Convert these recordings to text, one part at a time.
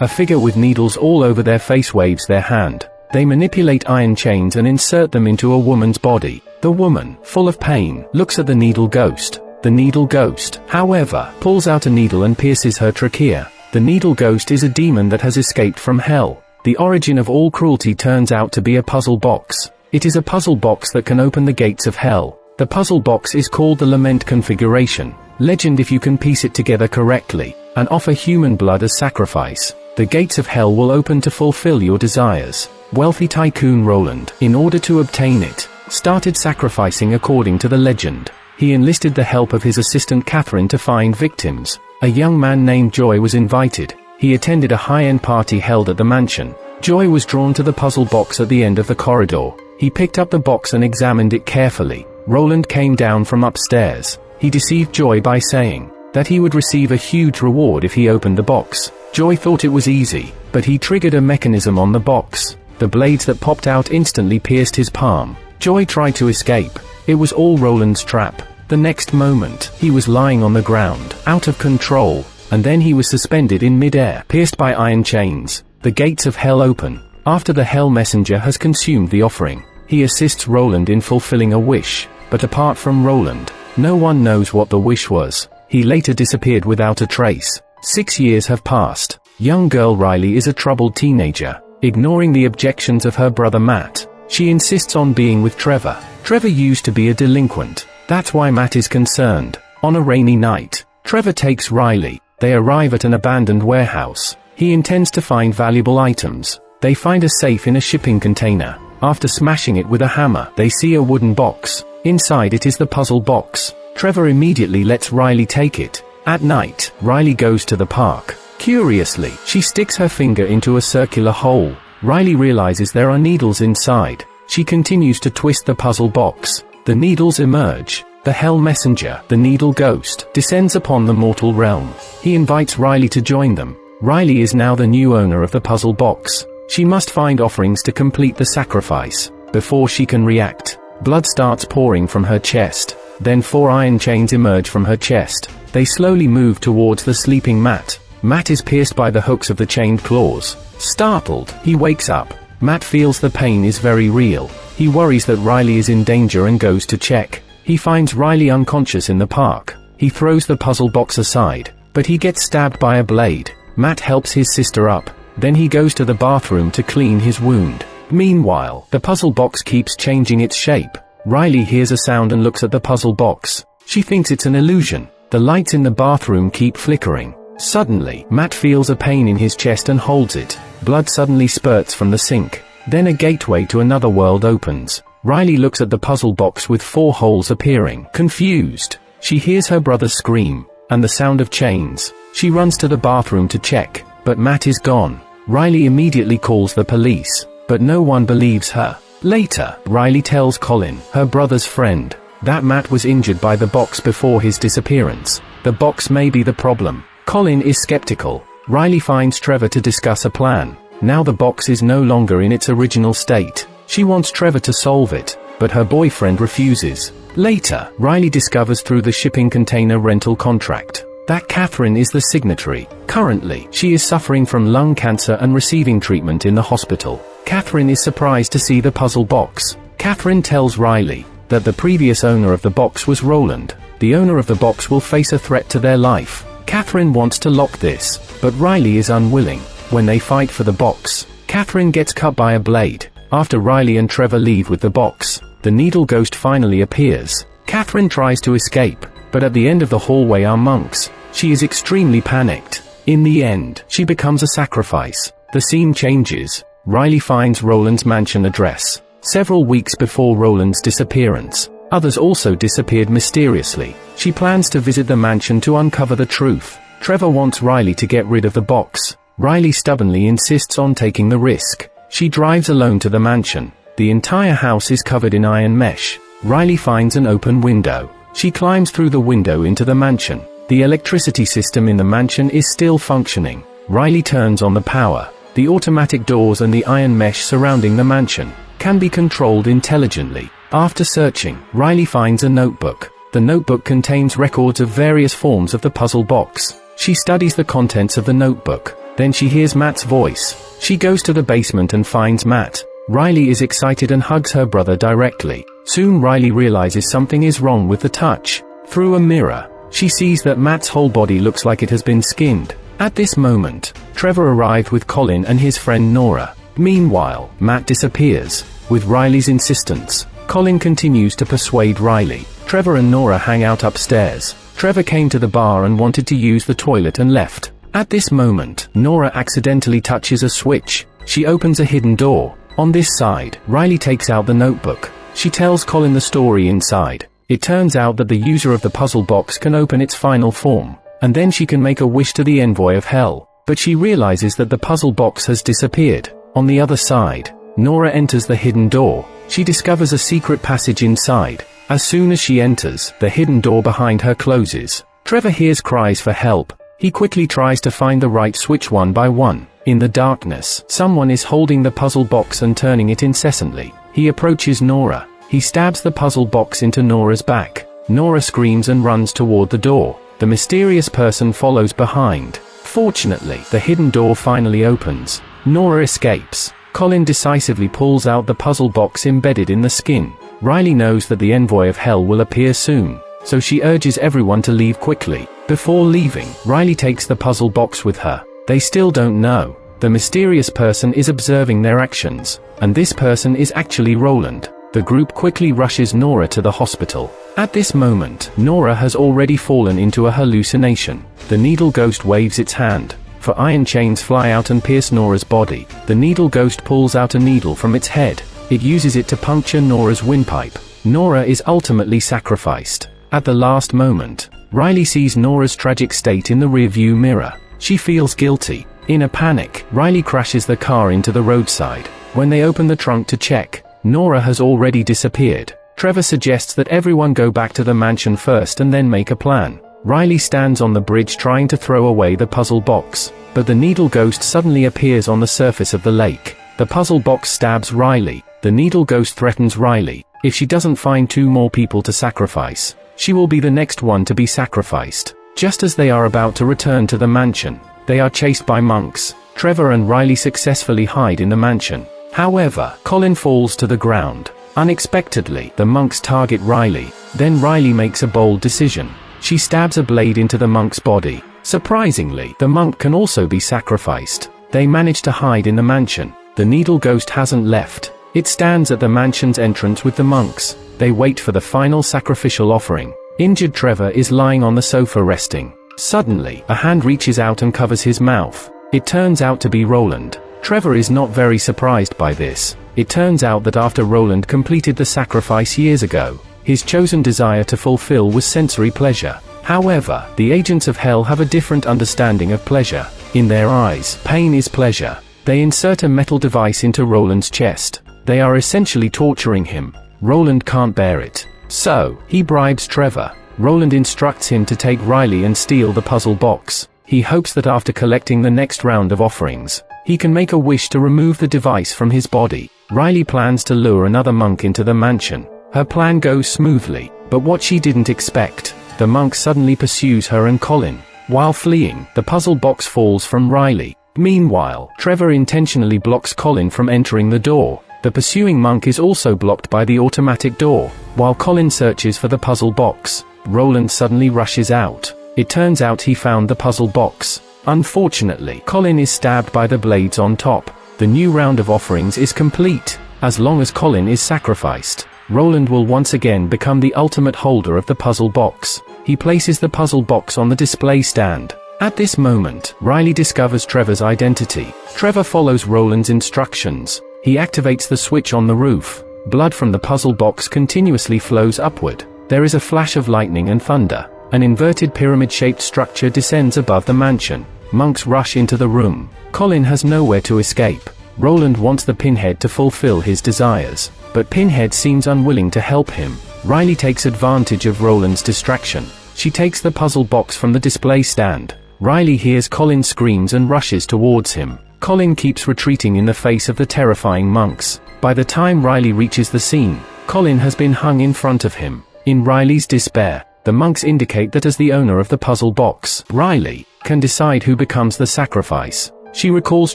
A figure with needles all over their face waves their hand. They manipulate iron chains and insert them into a woman's body. The woman, full of pain, looks at the needle ghost. The needle ghost, however, pulls out a needle and pierces her trachea. The needle ghost is a demon that has escaped from hell. The origin of all cruelty turns out to be a puzzle box. It is a puzzle box that can open the gates of hell. The puzzle box is called the Lament Configuration. Legend: if you can piece it together correctly, and offer human blood as sacrifice, the gates of hell will open to fulfill your desires. Wealthy tycoon Roland, in order to obtain it, started sacrificing according to the legend. He enlisted the help of his assistant Catherine to find victims. A young man named Joy was invited. He attended a high-end party held at the mansion. Joy was drawn to the puzzle box at the end of the corridor. He picked up the box and examined it carefully. Roland came down from upstairs. He deceived Joy by saying that he would receive a huge reward if he opened the box. Joy thought it was easy, but he triggered a mechanism on the box. The blades that popped out instantly pierced his palm. Joy tried to escape. It was all Roland's trap. The next moment, he was lying on the ground, out of control, and then he was suspended in mid-air, pierced by iron chains. The gates of hell open. After the Hell Messenger has consumed the offering, he assists Roland in fulfilling a wish, but apart from Roland, no one knows what the wish was. He later disappeared without a trace. 6 years have passed. Young girl Riley is a troubled teenager. Ignoring the objections of her brother Matt, she insists on being with Trevor. Trevor used to be a delinquent. That's why Matt is concerned. On a rainy night, Trevor takes Riley. They arrive at an abandoned warehouse. He intends to find valuable items. They find a safe in a shipping container. After smashing it with a hammer, they see a wooden box. Inside it is the puzzle box. Trevor immediately lets Riley take it. At night, Riley goes to the park. Curiously, she sticks her finger into a circular hole. Riley realizes there are needles inside. She continues to twist the puzzle box. The needles emerge. The Hell Messenger, the Needle Ghost, descends upon the mortal realm. He invites Riley to join them. Riley is now the new owner of the puzzle box. She must find offerings to complete the sacrifice. Before she can react, blood starts pouring from her chest. Then 4 iron chains emerge from her chest. They slowly move towards the sleeping Matt. Matt is pierced by the hooks of the chained claws. Startled, he wakes up. Matt feels the pain is very real. He worries that Riley is in danger and goes to check. He finds Riley unconscious in the park. He throws the puzzle box aside, but he gets stabbed by a blade. Matt helps his sister up. Then he goes to the bathroom to clean his wound. Meanwhile, the puzzle box keeps changing its shape. Riley hears a sound and looks at the puzzle box. She thinks it's an illusion. The lights in the bathroom keep flickering. Suddenly, Matt feels a pain in his chest and holds it. Blood suddenly spurts from the sink. Then a gateway to another world opens. Riley looks at the puzzle box with 4 holes appearing. Confused, she hears her brother scream, and the sound of chains. She runs to the bathroom to check, but Matt is gone. Riley immediately calls the police, but no one believes her. Later, Riley tells Colin, her brother's friend, that Matt was injured by the box before his disappearance. The box may be the problem. Colin is skeptical. Riley finds Trevor to discuss a plan. Now the box is no longer in its original state. She wants Trevor to solve it, but her boyfriend refuses. Later, Riley discovers through the shipping container rental contract that Catherine is the signatory. Currently, she is suffering from lung cancer and receiving treatment in the hospital. Catherine is surprised to see the puzzle box. Catherine tells Riley that the previous owner of the box was Roland. The owner of the box will face a threat to their life. Catherine wants to lock this, but Riley is unwilling. When they fight for the box, Catherine gets cut by a blade. After Riley and Trevor leave with the box, the Needle Ghost finally appears. Catherine tries to escape, but at the end of the hallway are monks. She is extremely panicked. In the end, she becomes a sacrifice. The scene changes. Riley finds Roland's mansion address. Several weeks before Roland's disappearance, others also disappeared mysteriously. She plans to visit the mansion to uncover the truth. Trevor wants Riley to get rid of the box. Riley stubbornly insists on taking the risk. She drives alone to the mansion. The entire house is covered in iron mesh. Riley finds an open window. She climbs through the window into the mansion. The electricity system in the mansion is still functioning. Riley turns on the power. The automatic doors and the iron mesh surrounding the mansion can be controlled intelligently. After searching, Riley finds a notebook. The notebook contains records of various forms of the puzzle box. She studies the contents of the notebook. Then she hears Matt's voice. She goes to the basement and finds Matt. Riley is excited and hugs her brother directly. Soon Riley realizes something is wrong with the touch. Through a mirror, she sees that Matt's whole body looks like it has been skinned. At this moment, Trevor arrived with Colin and his friend Nora. Meanwhile, Matt disappears. With Riley's insistence, Colin continues to persuade Riley. Trevor and Nora hang out upstairs. Trevor came to the bar and wanted to use the toilet and left. At this moment, Nora accidentally touches a switch. She opens a hidden door. On this side, Riley takes out the notebook. She tells Colin the story inside. It turns out that the user of the puzzle box can open its final form, and then she can make a wish to the envoy of hell. But she realizes that the puzzle box has disappeared. On the other side, Nora enters the hidden door. She discovers a secret passage inside. As soon as she enters, the hidden door behind her closes. Trevor hears cries for help. He quickly tries to find the right switch one by one. In the darkness, someone is holding the puzzle box and turning it incessantly. He approaches Nora. He stabs the puzzle box into Nora's back. Nora screams and runs toward the door. The mysterious person follows behind. Fortunately, the hidden door finally opens. Nora escapes. Colin decisively pulls out the puzzle box embedded in the skin. Riley knows that the envoy of hell will appear soon, so she urges everyone to leave quickly. Before leaving, Riley takes the puzzle box with her. They still don't know. The mysterious person is observing their actions, and this person is actually Roland. The group quickly rushes Nora to the hospital. At this moment, Nora has already fallen into a hallucination. The needle ghost waves its hand. For iron chains fly out and pierce Nora's body. The needle ghost pulls out a needle from its head. It uses it to puncture Nora's windpipe. Nora is ultimately sacrificed. At the last moment, Riley sees Nora's tragic state in the rearview mirror. She feels guilty. In a panic, Riley crashes the car into the roadside. When they open the trunk to check, Nora has already disappeared. Trevor suggests that everyone go back to the mansion first and then make a plan. Riley stands on the bridge trying to throw away the puzzle box, but the needle ghost suddenly appears on the surface of the lake. The puzzle box stabs Riley. The needle ghost threatens Riley. If she doesn't find 2 more people to sacrifice, she will be the next one to be sacrificed. Just as they are about to return to the mansion, they are chased by monks. Trevor and Riley successfully hide in the mansion. However, Colin falls to the ground. Unexpectedly, the monks target Riley. Then Riley makes a bold decision. She stabs a blade into the monk's body. Surprisingly, the monk can also be sacrificed. They manage to hide in the mansion. The needle ghost hasn't left. It stands at the mansion's entrance with the monks. They wait for the final sacrificial offering. Injured Trevor is lying on the sofa resting. Suddenly, a hand reaches out and covers his mouth. It turns out to be Roland. Trevor is not very surprised by this. It turns out that after Roland completed the sacrifice years ago, his chosen desire to fulfill was sensory pleasure. However, the agents of hell have a different understanding of pleasure. In their eyes, pain is pleasure. They insert a metal device into Roland's chest. They are essentially torturing him. Roland can't bear it. So, he bribes Trevor. Roland instructs him to take Riley and steal the puzzle box. He hopes that after collecting the next round of offerings, he can make a wish to remove the device from his body. Riley plans to lure another monk into the mansion. Her plan goes smoothly, but what she didn't expect, the monk suddenly pursues her and Colin. While fleeing, the puzzle box falls from Riley. Meanwhile, Trevor intentionally blocks Colin from entering the door. The pursuing monk is also blocked by the automatic door. While Colin searches for the puzzle box, Roland suddenly rushes out. It turns out he found the puzzle box. Unfortunately, Colin is stabbed by the blades on top. The new round of offerings is complete. As long as Colin is sacrificed, Roland will once again become the ultimate holder of the puzzle box. He places the puzzle box on the display stand. At this moment, Riley discovers Trevor's identity. Trevor follows Roland's instructions. He activates the switch on the roof. Blood from the puzzle box continuously flows upward. There is a flash of lightning and thunder. An inverted pyramid-shaped structure descends above the mansion. Monks rush into the room. Colin has nowhere to escape. Roland wants the Pinhead to fulfill his desires, but Pinhead seems unwilling to help him. Riley takes advantage of Roland's distraction. She takes the puzzle box from the display stand. Riley hears Colin screams and rushes towards him. Colin keeps retreating in the face of the terrifying monks. By the time Riley reaches the scene, Colin has been hung in front of him. In Riley's despair, the monks indicate that as the owner of the puzzle box, Riley can decide who becomes the sacrifice. She recalls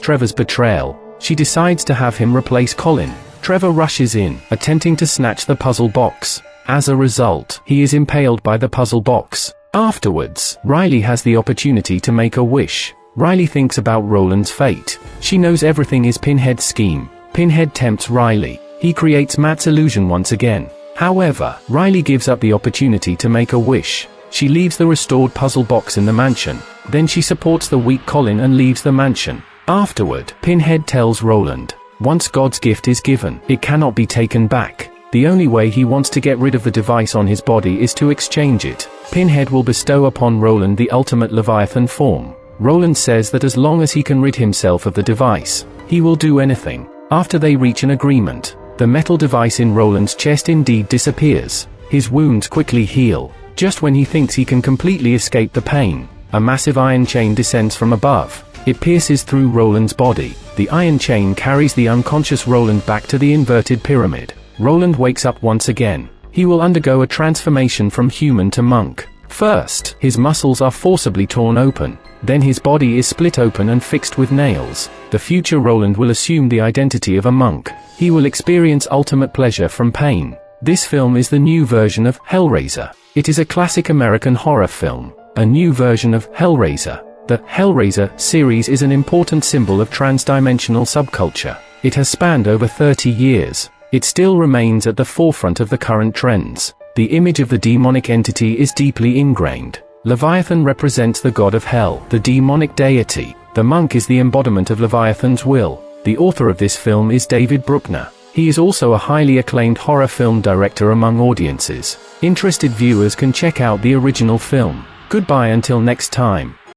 Trevor's betrayal. She decides to have him replace Colin. Trevor rushes in, attempting to snatch the puzzle box. As a result, he is impaled by the puzzle box. Afterwards, Riley has the opportunity to make a wish. Riley thinks about Roland's fate. She knows everything is Pinhead's scheme. Pinhead tempts Riley. He creates Matt's illusion once again. However, Riley gives up the opportunity to make a wish. She leaves the restored puzzle box in the mansion. Then she supports the weak Colin and leaves the mansion. Afterward, Pinhead tells Roland, once God's gift is given, it cannot be taken back. The only way he wants to get rid of the device on his body is to exchange it. Pinhead will bestow upon Roland the ultimate Leviathan form. Roland says that as long as he can rid himself of the device, he will do anything. After they reach an agreement, the metal device in Roland's chest indeed disappears. His wounds quickly heal. Just when he thinks he can completely escape the pain, a massive iron chain descends from above. It pierces through Roland's body. The iron chain carries the unconscious Roland back to the inverted pyramid. Roland wakes up once again. He will undergo a transformation from human to monk. First, his muscles are forcibly torn open. Then his body is split open and fixed with nails. The future Roland will assume the identity of a monk. He will experience ultimate pleasure from pain. This film is the new version of Hellraiser. It is a classic American horror film. A new version of Hellraiser. The Hellraiser series is an important symbol of transdimensional subculture. It has spanned over 30 years. It still remains at the forefront of the current trends. The image of the demonic entity is deeply ingrained. Leviathan represents the god of hell, the demonic deity. The monk is the embodiment of Leviathan's will. The author of this film is David Bruckner. He is also a highly acclaimed horror film director among audiences. Interested viewers can check out the original film. Goodbye until next time.